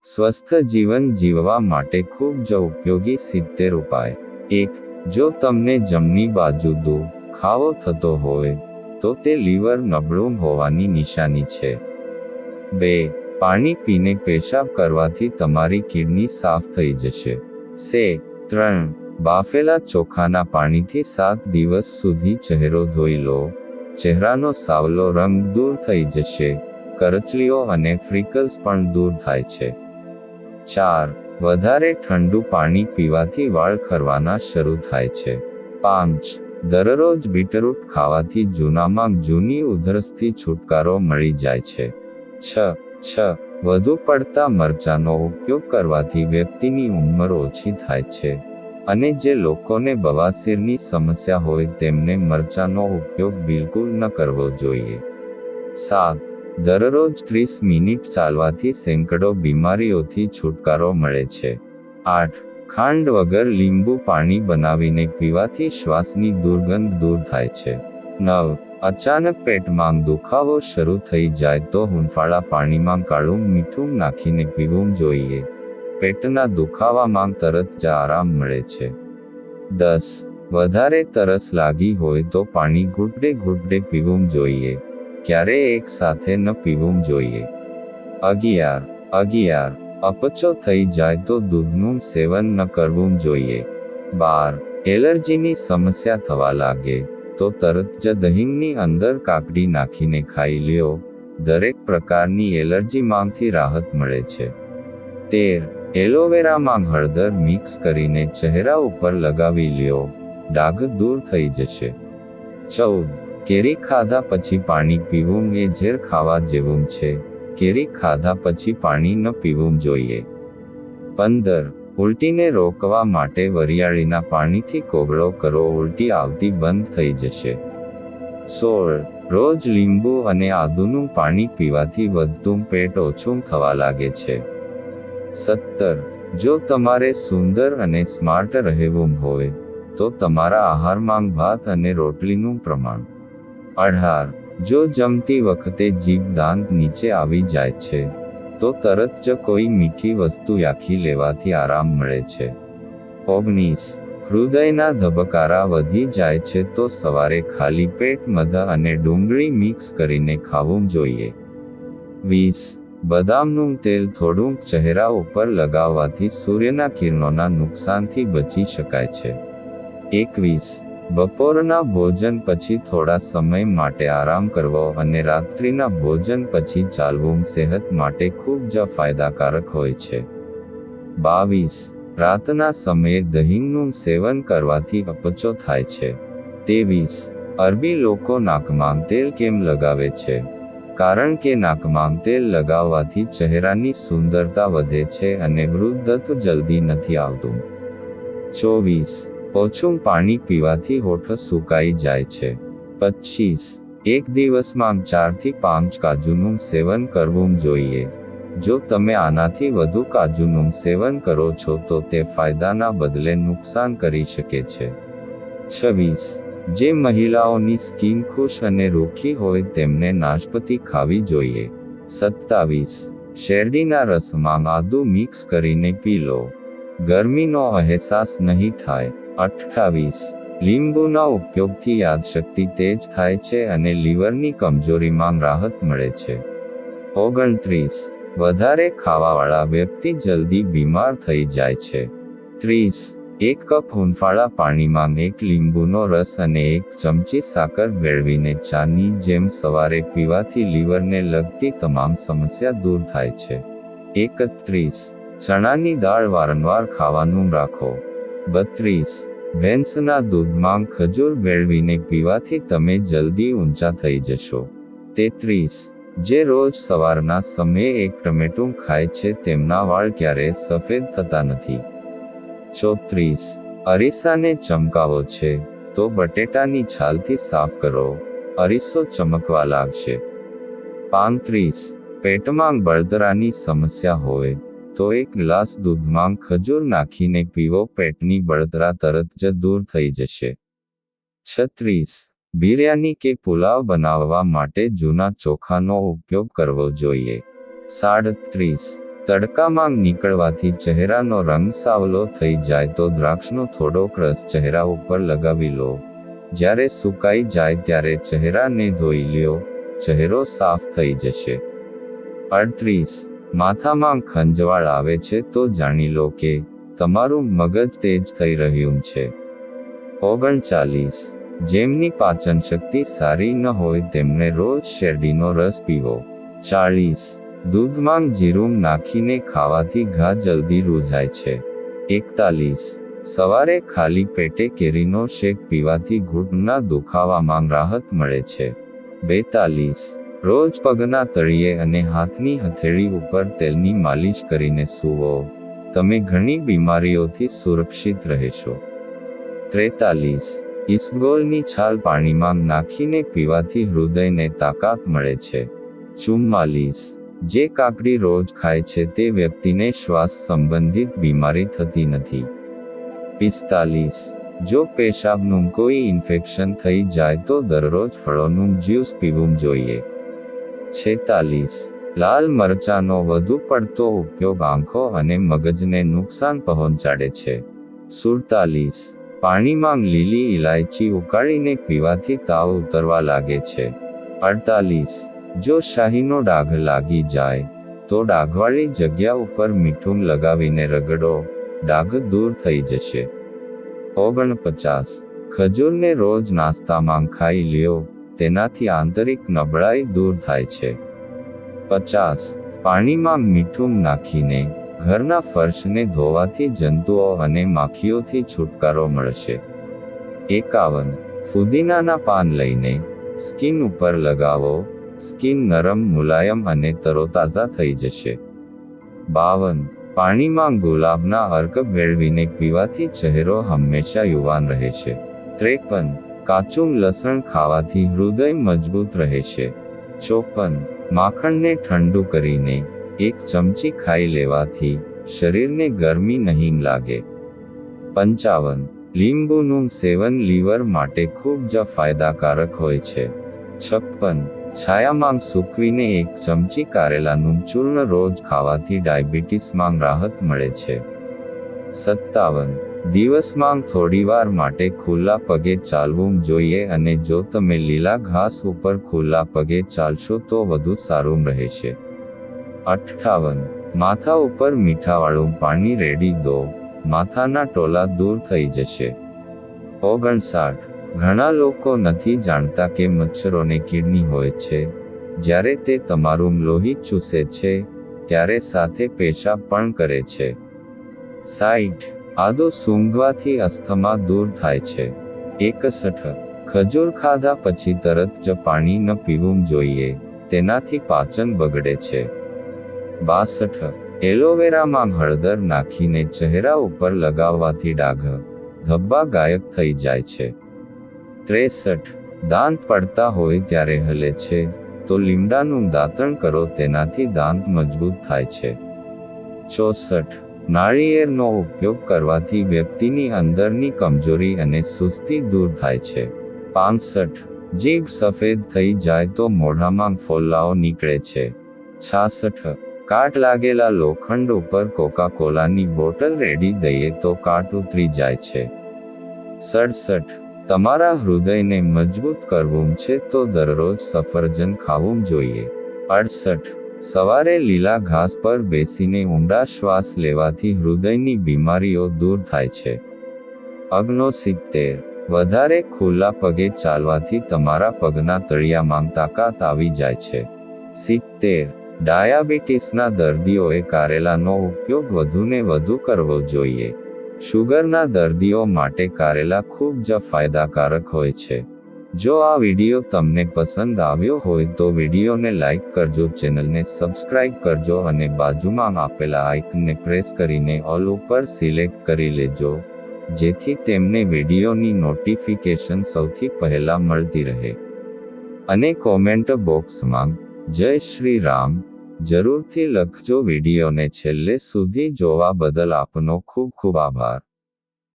સ્વસ્થ જીવન જીવવા માટે ખૂબ જ ઉપયોગી 70 ઉપાય. 1. જો તમને જમણી બાજુ દુખાવો થતો હોય તો તે લીવર નબળું હોવાની નિશાની છે. 2. પાણી પીને પેશાબ કરવાથી તમારી કિડની સાફ થઈ જશે. 3. બાફેલા ચોખાના પાણીથી 7 દિવસ સુધી ચહેરો ધોઈ લો. ચહેરાનો સાવલો રંગ દૂર થઈ જશે, કરચલીઓ અને ફ્રીકલ્સ પણ દૂર થાય છે. 4. વધારે ઠંડુ પાણી પીવાથી વાળ ખરવાના શરૂ થાય છે. 5. દરરોજ બીટરૂટ ખાવાથી જૂનામાં જૂની ઉધરસથી છુટકારો મળી જાય છે. 6. વધુ પડતા મરચાંનો ઉપયોગ કરવાથી વ્યક્તિની ઉંમર ઓછી થાય છે, અને જે લોકોને બવાસીરની સમસ્યા હોય તેમને મરચાંનો ઉપયોગ બિલકુલ ન કરવો જોઈએ. 7. દરરોજ 30 મિનિટ ચાલવાથી સેંકડો બીમારીઓથી છુટકારો મળે છે. 8. ખાંડ વગર લીંબુ પાણી બનાવીને પીવાથી શ્વાસની દુર્ગંધ દૂર થાય છે. 9. અચાનક પેટમાં દુખાવો શરૂ થઈ જાય તો હુંફાળા પાણીમાં કાળું મીઠું નાખીને પીવું જોઈએ. પેટના દુખાવામાં તરત જ આરામ મળે છે. 10. વધારે તરસ લાગી હોય તો પાણી ઘૂંટડે પીવું જોઈએ, ક્યારેય એક સાથે ન પીવું જોઈએ. 11. અપચો થઈ જાય તો દૂધનું સેવન ન કરવું જોઈએ. 12. એલર્જીની સમસ્યા થવા લાગે તો તરત જ દહીંની અંદર કાકડી નાખીને ખાઈ લ્યો, દરેક પ્રકારની એલર્જીમાંથી રાહત મળે છે. 13. એલોવેરામાં હળદર મિક્સ કરીને ચહેરા ઉપર લગાવી લ્યો, ડાઘ દૂર થઈ જશે. 14. કેરી ખાધા પછી પાણી પીવું એ ઝેર ખાવા જેવું છે, કેરી ખાધા પછી પાણી ન પીવું જોઈએ. 15. ઉલટીને રોકવા માટે વરિયાળીના પાણીથી કોગળો કરો, ઉલટી આવતી બંધ થઈ જશે. 16. રોજ લીંબુ અને આદુનું પાણી પીવાથી વધતું પેટ ઓછું થવા લાગે છે. 17. જો તમારે સુંદર અને સ્માર્ટ રહેવું હોય તો તમારા આહારમાં ભાત અને રોટલીનું પ્રમાણ. 18. જો જમતી વખતે જીભ દાંત નીચે આવી જાય છે તો તરત જ કોઈ મીઠી વસ્તુ યાખી લેવાથી આરામ મળે છે. 19. હૃદયના ધબકારા વધી જાય છે તો સવારે ખાલી પેટ મધ અને ડુંગળી મિક્સ કરીને ખાવું જોઈએ. 20. બદામનું તેલ થોડું ચહેરા ઉપર લગાવવાથી સૂર્યના કિરણોના નુકસાનથી બચી શકાય છે. 21. બપોરના ભોજન પછી થોડા સમય માટે આરામ કરવો અને રાત્રિના ભોજન પછી ચાલવું સેહત માટે ખૂબ જ ફાયદાકારક હોય છે. 22. રાતના સમયે દહીંનું સેવન કરવાથી અપચો થાય છે. 23. અરબી લોકો નાકમાં તેલ કેમ લગાવે છે? કારણ કે નાકમાં તેલ લગાવવાથી ચહેરાની સુંદરતા વધે છે અને વૃદ્ધત્વ જલ્દી નથી આવતું. 24. ઓછું પાણી પીવાથી હોઠ સુકાઈ જાય છે. 25. એક દિવસમાં 4 થી 5 કાજુનું સેવન કરવું જોઈએ. જો તમે આનાથી વધુ કાજુનું સેવન કરો છો તો તે ફાયદાના બદલે નુકસાન કરી શકે છે. 26. જે મહિલાઓની સ્કિન ખુશ અને રૂખી હોય તેમને નાશપતી ખાવી જોઈએ. 27. શેરડીના રસમાં આદુ મિક્સ કરીને પી લો, ગરમીનો અહેસાસ નહીં થાય. 28. લીંબુના ઉપયોગથી યાદશક્તિ તેજ થાય છે અને લીવરની કમજોરીમાં રાહત મળે છે. 29. વધારે ખાવાવાળા વ્યક્તિ જલ્દી બીમાર થઈ જાય છે. 30. 1 કપ હુંફાળા પાણીમાં 1 લીંબુનો રસ અને 1 ચમચી સાકર ભેળવીને ચાની જેમ સવારે પીવાથી લીવરને લગતી તમામ સમસ્યા દૂર થાય છે. 31. ચણાની દાળ વારંવાર ખાવાનું રાખો. 32. ભેંસના દૂધમાં ખજૂર ભેળવીને પીવાથી તમે જલ્દી ઊંચા થઈ જશો. 33. જે રોજ સવારના સમયે 1 ટમેટું ખાય છે તેમના વાળ ક્યારેય સફેદ થતા નથી. 34. અરીસાને ચમકાવો છે તો બટેટાની છાલથી સાફ કરો, અરીસો ચમકવા લાગશે. 35. પેટમાં બળતરાની સમસ્યા હોય તો 1 ગ્લાસ દૂધમાં ખજૂર નાખીને પીવો, પેટની બળતરા તરત જ દૂર થઈ જશે. 36. બિરયાની કે પુલાવ બનાવવા માટે જૂના ચોખાનો ઉપયોગ કરવો જોઈએ. 37. તડકામાં નીકળવાથી ચહેરાનો રંગ સાવલો થઈ જાય તો દ્રાક્ષનો થોડોક રસ ચહેરા ઉપર લગાવી લો. જ્યારે સુકાઈ જાય ત્યારે ચહેરાને ધોઈ લ્યો, ચહેરો સાફ થઈ જશે. 38. માથામાં ખંજવાળ આવે છે તો જાણી લો કે તમારું મગજ તેજ થઈ રહ્યું છે. 39. જેમની પાચન શક્તિ સારી ન હોય તેમને રોજ શેરડીનો રસ પીવો. 40. દૂધમાં જીરું નાખીને ખાવાથી ઘા જલ્દી રૂઝાય છે. 41. સવારે ખાલી પેટે કેરીનો શેક પીવાથી ઘૂંટણના દુખાવામાં રાહત મળે છે. 42. રોજ પગના તળિયે અને હાથની હથેળી ઉપર તેલની માલિશ કરીને સૂવો. તમે ઘણી બીમારીઓથી સુરક્ષિત રહેશો. 43. ઈસબગોલની છાલ પાણીમાં નાખીને પીવાથી હૃદયને તાકાત મળે છે. 44. જે કાકડી રોજ ખાય છે તે વ્યક્તિને શ્વાસ સંબંધિત બીમારી થતી નથી. 45. જો પેશાબનું કોઈ ઇન્ફેક્શન થઈ જાય તો દરરોજ ફળોનું જ્યુસ પીવું જોઈએ. 46. લાલ મરચાંનો વધુ પડતો ઉપયોગ આંખો અને મગજને નુકસાન પહોંચાડે છે. 47. પાણીમાં લીલી ઇલાયચી ઉકાળીને પીવાથી તાવ ઉતરવા લાગે છે. 48. જો શાહીનો ડાઘ લાગી જાય તો ડાઘવાળી જગ્યા ઉપર મીઠું લગાવીને રગડો, ડાઘ દૂર થઈ જશે. 49. ખજૂરને રોજ નાસ્તામાં ખાઈ લ્યો, તેનાથી આંતરિક નબળાઈ દૂર થાય છે. 50. પાણીમાં મીઠું નાખીને ઘરના ફર્શને ધોવાથી જંતુઓ અને માખીઓથી છુટકારો મળશે. 51. ફુદીનાના પાન લઈને સ્કિન ઉપર લગાવો, સ્કિન નરમ, મુલાયમ અને તરોતાજા થઈ જશે. 52. પાણીમાં ગુલાબના અર્ક ભેળવીને પીવાથી ચહેરો હંમેશા યુવાન રહેશે. 53. કાચું લસણ ખાવાથી હૃદય મજબૂત રહેશે. 54. માખણને ઠંડુ કરીને 1 ચમચી ખાઈ લેવાથી શરીરને ગરમી નહીં લાગે. 55. લીંબુનું સેવન લીવર માટે ખૂબ જ ફાયદાકારક હોય છે. 56. છાયામાં સૂકવીને 1 ચમચી કારેલાનું ચૂર્ણ રોજ ખાવાથી ડાયાબિટીસમાં રાહત મળે છે. 57. દિવસમાં થોડીવાર માટે ખુલ્લા પગે ચાલવું જોઈએ અને જો તમે લીલા ઘાસ ઉપર ખુલ્લા પગે ચાલશો તો વધુ સારું રહેશે. 58. માથા ઉપર મીઠાવાળું પાણી રેડી દો, માથાના ટોલા દૂર થઈ જશે. 59. ઘણા લોકો નથી જાણતા કે મચ્છરોને કિડની હોય છે. જ્યારે તે તમારું લોહી ચૂસે છે ત્યારે સાથે પેશાબ પણ કરે છે. 60. આદુ સૂંઘવાથી અસ્થમા દૂર થાય છે. 61. ખજૂર ખાધા પછી તરત જ પાણી ન પીવું જોઈએ, તેનાથી પાચન બગડે છે. 62. એલોવેરામાં હળદર નાખીને ચહેરા ઉપર લગાવવાથી ડાઘ, ધબ્બા ગાયબ થઈ જાય છે. 63. દાંત પડતા હોય ત્યારે હલે છે તો લીમડાનું દાંતણ કરો, તેનાથી દાંત મજબૂત થાય છે. 64. નાળિયેરનો ઉપયોગ કરવાથી વ્યક્તિની અંદરની કમજોરી અને સુસ્તી દૂર થાય છે. 65. જીભ સફેદ થઈ જાય તો મોઢામાં ફોલ્લાઓ નીકળે છે. 66. કાટ લાગેલા લોખંડ ઉપર કોકા કોલાની બોટલ રેડી દઈએ તો કાટ ઉતરી જાય છે. 67. તમારા હૃદયને મજબૂત કરવું છે તો દરરોજ સફરજન ખાવું જોઈએ. 68. સવારે લીલા ઘાસ પર બેસીને ઊંડા શ્વાસ લેવાથી હૃદયની બીમારીઓ દૂર થાય છે. 69. વધારે ખુલ્લા પગે ચાલવાથી તમારા પગના તળિયામાં તાકાત આવી જાય છે. 70. ડાયાબિટીસના દર્દીઓએ કારેલાનો ઉપયોગ વધુને વધુ કરવો જોઈએ. શુગરના દર્દીઓ માટે કારેલા ખૂબ જ ફાયદાકારક હોય છે. જો આ વિડીયો તમને પસંદ આવ્યો હોય તો વિડીયોને લાઈક કરજો, ચેનલને સબસ્ક્રાઇબ કરજો અને બાજુમાં આપેલા આઇકનને પ્રેસ કરીને ઓલ ઉપર સિલેક્ટ કરી લેજો, જેથી તેમને વિડીયોની નોટિફિકેશન સૌથી પહેલા મળતી રહે. અને કોમેન્ટ બોક્સમાં જય શ્રી રામ જરૂરથી લખજો. વિડીયોને છેલ્લે સુધી જોવા બદલ આપનો ખૂબ ખૂબ આભાર.